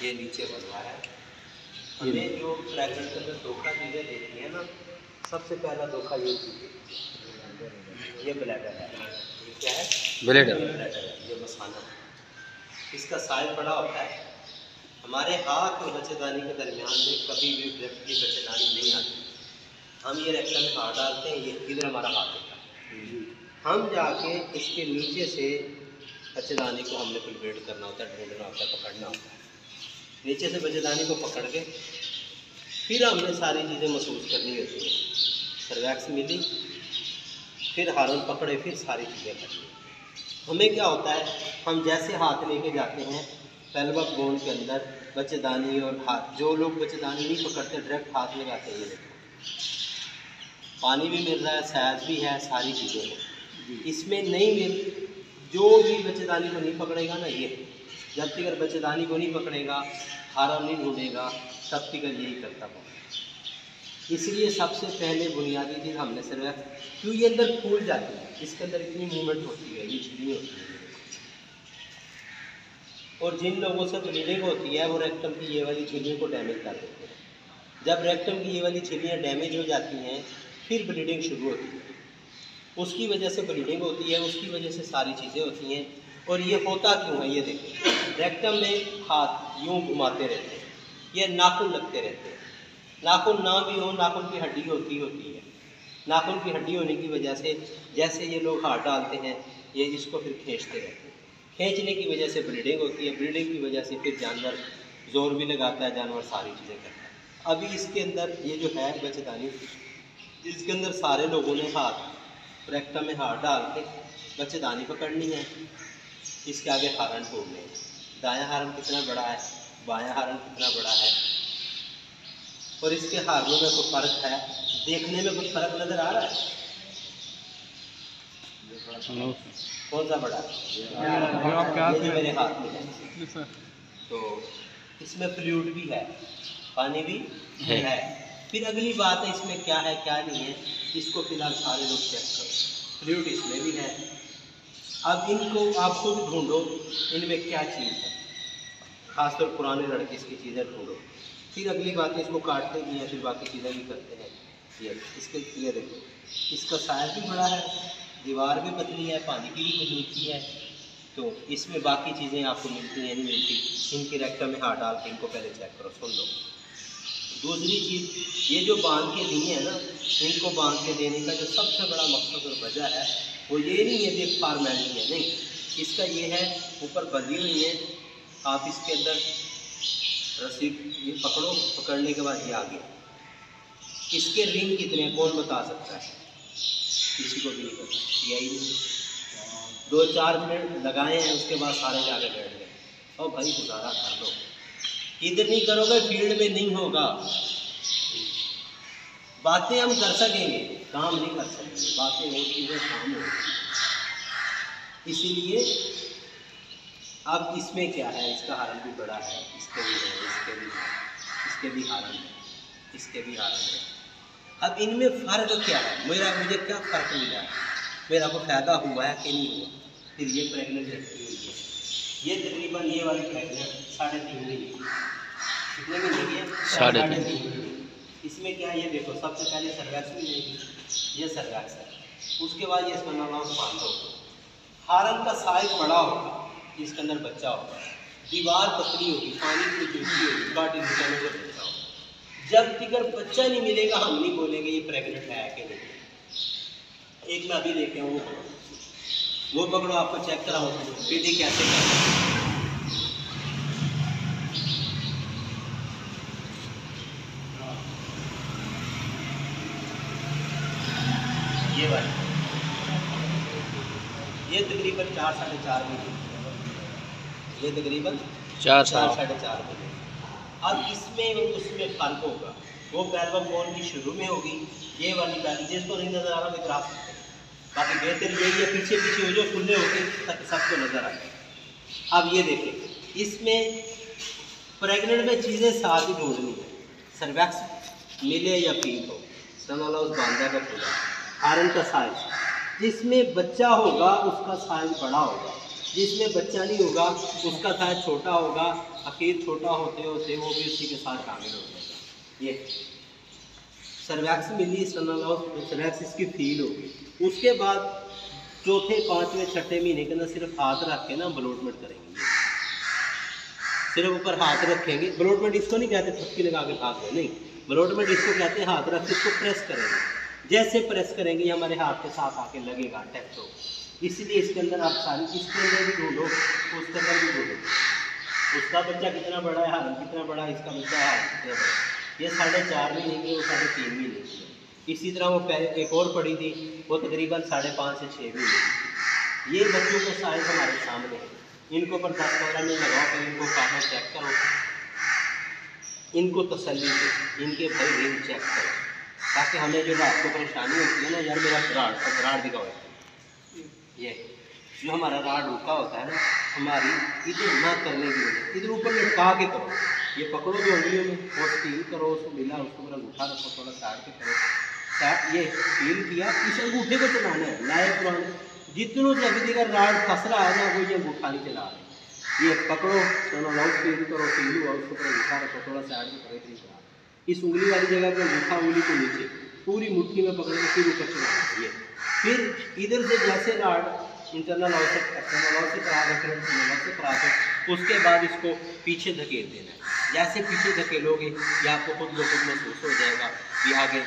ये नीचे बनवा है। हमें जो प्रेगनेंट के अंदर धोखा चीज़ें देती हैं ना, सबसे पहला धोखा ये चीज़, ये ब्लैडर है। ये क्या है? ब्लैडर है। ये मसाना, इसका साइज बड़ा होता है। हमारे हाथ और बच्चेदानी के दरमियान में कभी भी व्यक्ति की बच्चेदानी नहीं आती। हम ये रेक्टम में हाथ डालते हैं, ये इधर हमारा हाथ होता है। हम जाके इसके नीचे से बच्चेदानी को हमने प्रिपेयर करना होता है, ढूंढना होता है, पकड़ना होता है। नीचे से बच्चेदानी को पकड़ के फिर हमने सारी चीज़ें महसूस करनी होती हैं। सर्वैक्स मिली, फिर हार्मोन पकड़े, फिर सारी चीज़ें करनी। हमें क्या होता है, हम जैसे हाथ लेके जाते हैं पेल्विक बोन के अंदर बच्चेदानी और हाथ, जो लोग बच्चेदानी नहीं पकड़ते डायरेक्ट हाथ लगाते हैं, ये देखो पानी भी मिल रहा है, सैज भी है, सारी चीज़ें हैं। इसमें नहीं मिल, जो भी बच्चेदानी को नहीं पकड़ेगा ना, ये जब तक बच्चेदानी को नहीं पकड़ेगा, हार्मोन नहीं ढूंढेगा, तब तक यही करता है। इसलिए सबसे पहले बुनियादी चीज़ हमने सर्वैक्स, क्यों ये अंदर फूल जाती है, इसके अंदर इतनी मूवमेंट होती है, ये झिल्ली होती है। और जिन लोगों से ब्लीडिंग होती है वो रेक्टम की ये वाली झिल्लियों को डैमेज कर देते हैं। जब रेक्टम की ये वाली झिल्लियाँ डैमेज हो जाती हैं, फिर ब्लीडिंग शुरू होती है। उसकी वजह से ब्लीडिंग होती है, उसकी वजह से सारी चीज़ें होती हैं। और ये होता क्यों है, ये देखिए रेक्टम में हाथ यूँ घुमाते रहते हैं, ये नाखून लगते रहते हैं। नाखून ना भी हो, नाखून की हड्डी होती है। नाखून की हड्डी होने की वजह से जैसे ये लोग हाथ डालते हैं, ये इसको फिर खींचते रहते हैं। खींचने की वजह से ब्लीडिंग होती है, ब्लीडिंग की वजह से फिर जानवर जोर भी लगाता है, जानवर सारी चीज़ें करता है। अभी इसके अंदर ये जो है बच्चेदानी, इसके अंदर सारे लोगों ने हाथ रेक्टम में हाथ डाल के बच्चेदानी पकड़नी है, इसके आगे हार्मोन ढूंढने हैं। दायां हार्मोन कितना बड़ा है, बायां हार्मोन कितना बड़ा है, और इसके हार्मोन में कोई फ़र्क है, देखने में कुछ फ़र्क नज़र आ रहा है? कौन सा बड़ा है? ये जो मेरे हाथ में है, तो इसमें फ्लूइड भी है, पानी भी है। फिर अगली बात है इसमें क्या है क्या नहीं है, इसको फिलहाल सारे लोग चेक करो। फ्लूइड इसमें भी है। अब इनको आपको भी ढूंढो, इनमें क्या चीज़ है, खासतौर पुराने लड़के इसकी चीज़ें ढूंढो। फिर अगली बात है, इसको काटते भी हैं, फिर बाकी चीज़ें भी करते हैं। ये देखो, इसका साइज भी बड़ा है, दीवार भी पतली है, पानी की भी कुछ मिलती है, तो इसमें बाकी चीज़ें आपको मिलती हैं नहीं मिलती। इनके रेक्टम में हाथ डाल के इनको पहले चेक करो, सुन लो। दूसरी चीज़, ये जो बांध के दिए हैं ना, इनको बांध के देने का जो सबसे बड़ा मकसद और वजह है, वो ये नहीं है कि एक फॉर्मेलिटी है, नहीं, इसका ये है ऊपर बंधी हुई है, आप इसके अंदर रस्सी ये पकड़ो, पकड़ने के बाद ये आ गया। इसके रिंग कितने हैं कौन बता सकता है? किसी को भी नहीं पता, यही 2-4 मिनट लगाए हैं, उसके बाद सारे जाके बैठ गए। और भाई गुजारा कर लो, इधर नहीं करोगे फील्ड में नहीं होगा। बातें हम कर सकेंगे, काम नहीं कर सकेंगे, बातें होती हैं, काम होती है। इसीलिए अब इसमें क्या है, इसका हार्मोन भी बड़ा है, इसके भी है, इसके भी है, इसके भी हार्मोन है, इसके भी हार्मोन है। अब इनमें फ़र्क क्या है, मुझे क्या फ़र्क मिला है, मेरा को फ़ायदा हुआ है कि नहीं हुआ? फिर ये प्रेगनेंट लड़की हुई है, ये तकरीबन ये वाली प्रेगनेंट 3.5 महीने की, कितने महीने की है? 3.5। इसमें क्या है ये देखो, सबसे पहले सर्वैक्स मिलेगी, ये सर्वैक्स है, उसके बाद ये इसका नाम बांध होगा, हार्मोन का साइज बड़ा होगा, इसके अंदर बच्चा होगा, दीवार पतली होगी, पानी की चूसी होगी, काटी निकालने का बच्चा होगा। जब तक बच्चा नहीं मिलेगा हम नहीं बोलेंगे ये प्रेग्नेंट है कि नहीं। एक मैं अभी लेके आऊँ, वो पकड़ो, आपको चेक कराओ विधि कैसे करना। ये वाली, ये तकरीबन 4-4.5 महीने, ये तकरीबन 4-4.5 महीने। अब इसमें और उसमें फ़र्क होगा, वो पेल्विक बोन की शुरू में होगी, ये वाली पहली, जिसको नहीं नज़र आ रहा वो ग्राफ सकते हैं, बाकी बेहतर यही है पीछे पीछे हो जो खुले होके ताकि सबको नज़र आए। अब ये देखें, इसमें प्रेग्नेंट में चीज़ें साथ ही ढूंढनी है, सर्वैक्स मिले या फील हो, सनाला उस बांधा का पूरा हार्मोन का साइज, जिसमें बच्चा होगा उसका साइज बड़ा होगा, जिसमें बच्चा नहीं होगा उसका शायद छोटा होगा, आखिर छोटा होते होते वो भी उसी के साथ शामिल हो जाएगा। ये सर्वैक्स मिली, सर्वैक्स इसकी फील होगी। उसके बाद चौथे, पाँचवें, छठे महीने के अंदर सिर्फ हाथ रख के ना ब्लोटमेंट करेंगे, सिर्फ ऊपर हाथ रखेंगे। ब्लोटमेंट इसको नहीं कहते थपकी लगा के भाग गए, नहीं, ब्लोटमेंट इसको कहते हैं हाथ रख के इसको प्रेस करेंगे। जैसे प्रेस करेंगे ये हमारे हाथ के साथ आके लगेगा टैक्स हो। इसलिए इसके अंदर आप सारी, इसके अंदर भी ढूंढो, उसके अंदर भी ढूंढो, उसका बच्चा कितना बड़ा है, हाथ कितना बड़ा है, इसका बच्चा हाथ कितना बड़ा है। ये 4.5 महीने की, वो 3.5 महीने की है। इसी तरह वो एक और पड़ी थी, वो तकरीबन 5.5 से 6 महीने की। ये बच्चों का साइज हमारे सामने है। इनको पर 10-15 मिनट लगाओ, फिर इनको काफी चेक करो, इनको तसल्ली दो, इनके भाई रिंग चेक करो, ताकि हमें जो रात को परेशानी होती है ना, यार मेरा राड दिखा होता है, ये जो हमारा राड रुका होता है ना, हमारी इधर ना करने की वजह, इधर ऊपर लटका के करो, ये पकड़ो जो उंगलियों में और फील करो, उसको मिला, उसको पूरा अंगूठा रखो, थोड़ा साइड पे करो, ये फील किया, इस अंगूठे को चलाना है, लाए पुराने जितनों जगह का राड फंस रहा है ना, वो ये अंगूठा नहीं चला रहे, ये पकड़ो, दोनों लाउड फील करो, फील हुआ, उसको पूरा अंगूठा रखो, थोड़ा साइड में करो, चला इस उंगली वाली जगह पर अंगूठा उंगली को नीचे पूरी मुट्ठी में पकड़ के फिर ऊपर चलाना है। फिर इधर से जैसे राड इंटरनल हाउस से एक्सटर्नल हाउस से करा के से करा के उसके बाद इसको पीछे धकेल देना है। जैसे पीछे धकेलोगे ये आपको खुद ब खुद महसूस हो जाएगा कि आगे,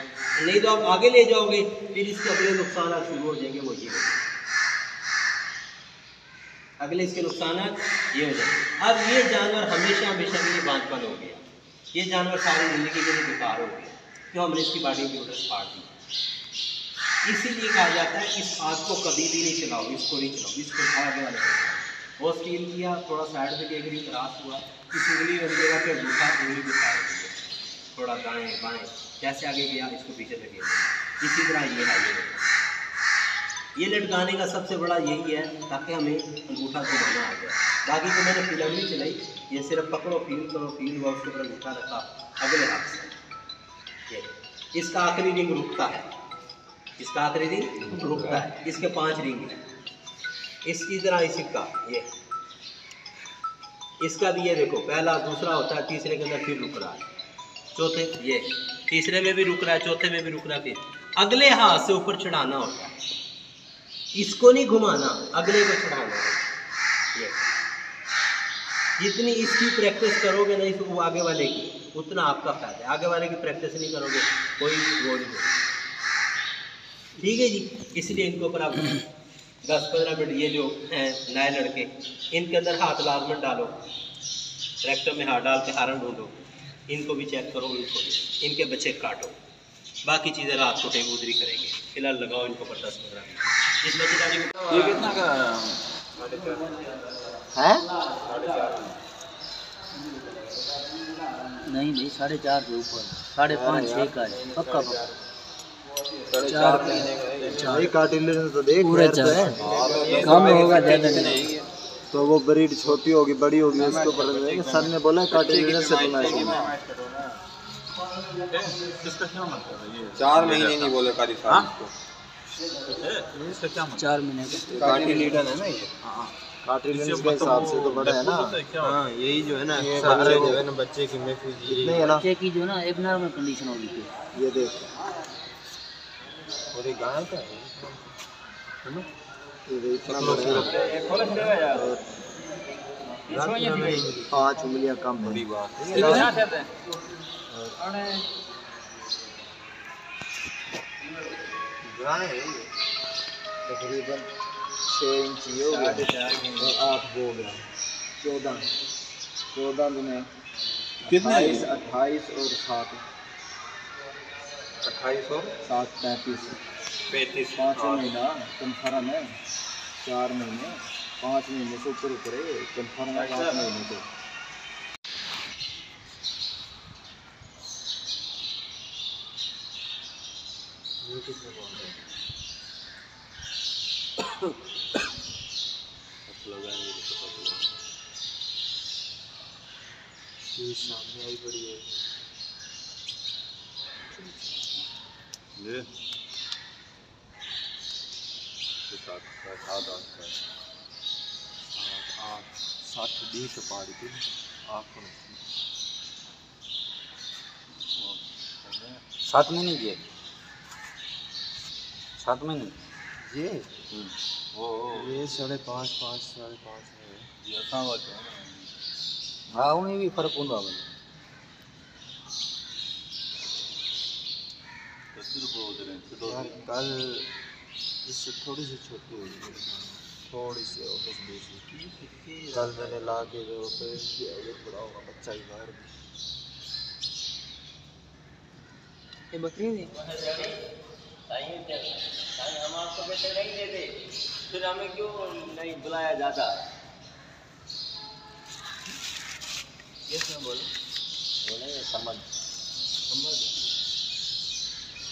नहीं तो आप आगे ले जाओगे फिर इसके अगले नुकसान शुरू हो जाएंगे, वो ये हो जाएंगे, अगले इसके नुकसान ये हो जाएंगे। अब ये जानवर हमेशा हमेशा के लिए बांझपन हो गया, ये जानवर सारी ज़िंदगी के लिए बेकार हो गया, क्यों हमने इसकी बॉडी की उधर फाड़ दी। इसीलिए कहा जाता है इस आग को कभी भी नहीं चलाओ, इसको नहीं चलाओ, इसको आगे वाले वो स्टील किया, थोड़ा साइड में एक रिंग क्रॉस हुआ, इस उंगली वाली जगह पे दूसरा उंगली को साइड दिया, थोड़ा दाएँ बाएँ, जैसे आगे गया इसको पीछे लगे, इसी तरह ये है। ये लटकाने का सबसे बड़ा यही है ताकि हमें अंगूठा घुमाना आ जाए। बाकी तो मैंने फिल्म नहीं चलाई, ये सिर्फ पकड़ो, फील करो, फील हुआ, उसके ऊपर अंगूठा रखा अगले हाथ से। इसका आखिरी रिंग रुकता है, इसका आखिरी रिंग रुकता है, इसके 5 रिंग हैं। इसकी तरह इसी का ये, इसका भी ये देखो, पहला दूसरा होता है, तीसरे के अंदर फिर रुक रहा है, चौथे ये तीसरे में भी रुक रहा है, चौथे में भी रुक रहा है, फिर अगले हाथ से ऊपर चढ़ाना होता है, इसको नहीं घुमाना, अगले को चढ़ाना है। ये जितनी इसकी प्रैक्टिस करोगे ना इसको आगे वाले की, उतना आपका फायदा है। आगे वाले की प्रैक्टिस नहीं करोगे कोई वो नहीं होगा, ठीक है जी। इसलिए इनको ऊपर आप 10-15 मिनट, ये जो हैं नए लड़के, इनके अंदर हाथ लाजमन डालो, ट्रैक्टर में हाथ डाल के हारन ढूंढो, इनको भी चेक करो, इनको भी, इनके बच्चे काटो, बाकी चीज़ें रात को टेक उधरी करेंगे। फिलहाल लगाओ इनको पर 10-15 मिनट। इस बच्चे का ये कितना का है? नहीं नहीं, 4.5 के ऊपर, 5.5-6 का है पक्का पक्का। 4 महीने का तो देख पूरा कम होगा, ज़्यादा नहीं। तो वो ब्रीड छोटी होगी बड़ी होगी उसके ऊपर। सर ने बोला कार्टिलेज से बनाया। 4 महीने नहीं बोले कारी साहब को, 4 महीने का कार्टिलेज है ना ये। कार्टिलेज के हिसाब से तो बड़ा है ना। हाँ यही जो है ना, सारे जो है ना बच्चे की महफूज कितने है ना, बच्चे की जो ना एक नॉर्मल कंडीशन होगी। ये देख और ये गाय का है ना, ये इतना बड़ा है, 5 उंगलियां कम बड़ी है। बात है। गाय है तकरीबन 6 इंच ये हो गया, 8 हो गया, 14 में कितने? 28 और 7 28 और 7 35 5 महीना कन्फर्म है, 4 महीने 5 महीने से ऊपर है कन्फर्म है, 5 महीने तो सामने आई बड़ी है ये साथ 60 दी के पाड़ी थी आप 7 महीने की है, 7 महीने ये वो ये 5.5 5.5 है ये असां वटि हाँ उन्हें भी फर्क हूंदो आहे। यार कल इससे थोड़ी सी छोटी हुई है, थोड़ी सी और बेसी। कल मैंने ला के जो पेट किया ये बड़ा होगा बच्चा ही बाहर भी। ये बकरी थी हम आपको पैसे नहीं देते, फिर हमें क्यों नहीं बुलाया जाता? बोले समझ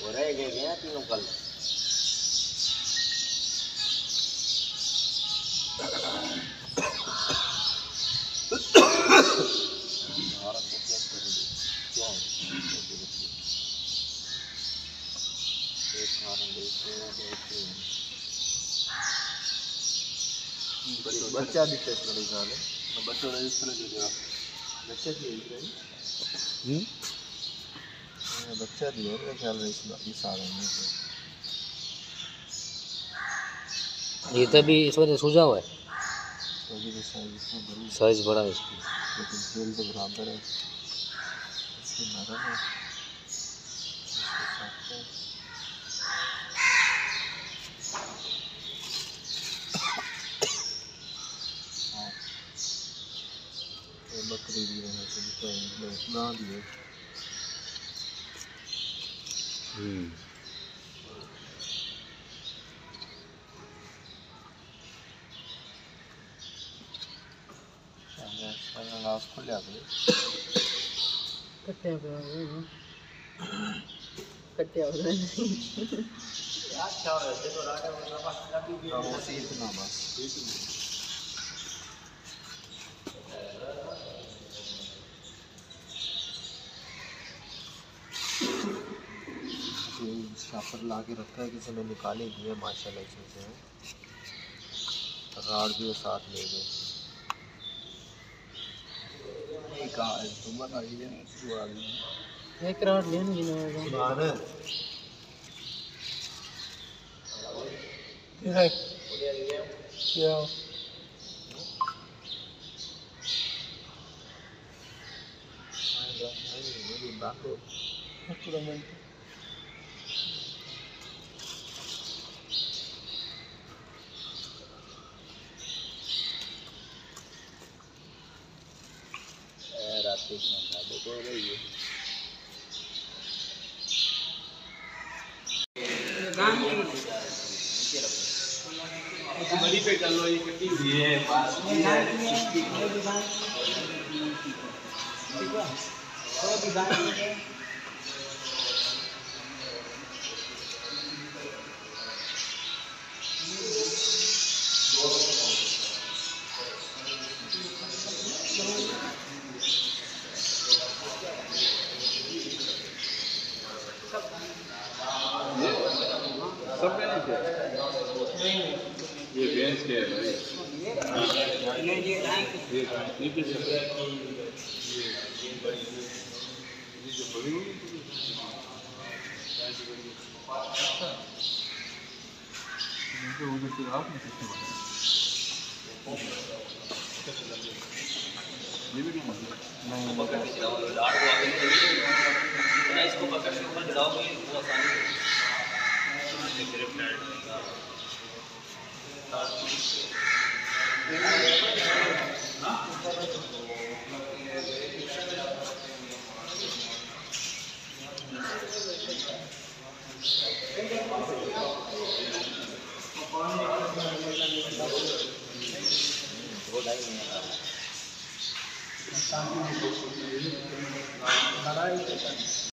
वो रह गए क्या तीनों कल? बच्चा भी टेस्ट मेरे ख्याल है, बच्चों रजिस्टर जो दिया बच्चा भी बच्चा भी है मेरे ख्याल में इस साल में। ये तभी इस वजह सूझा हुआ है, तो भी साइज इसमें बड़ी साइज बड़ा है इसकी। लेकिन खेल तो बराबर है, इसकी नरम है, इसके सॉफ्ट है। ये बकरी भी है तो ना भी है। लास्ट को ले आते कट्टे पे कट्टे हो रहे हैं अच्छा हो रहा है तो राजा वाला वो से इतना बस शापर ला के रखा है, किसी ने निकाले दिए माशाल्लाह इसमें से। राड भी वो साथ ले गए। एक रात लेने भी नहीं क्या बड़ी पे कर लो, ये कटी हुई है पास में सब ये बेंच के है भाई, ये नीचे से ये जो बड़ी हुई तो उधर से आप नहीं सकते ये भी नहीं नहीं पकड़ के चलाओ लाड़ को आगे नहीं इसको पकड़ के ऊपर चलाओगे वो आसानी से ग्रिप टाइट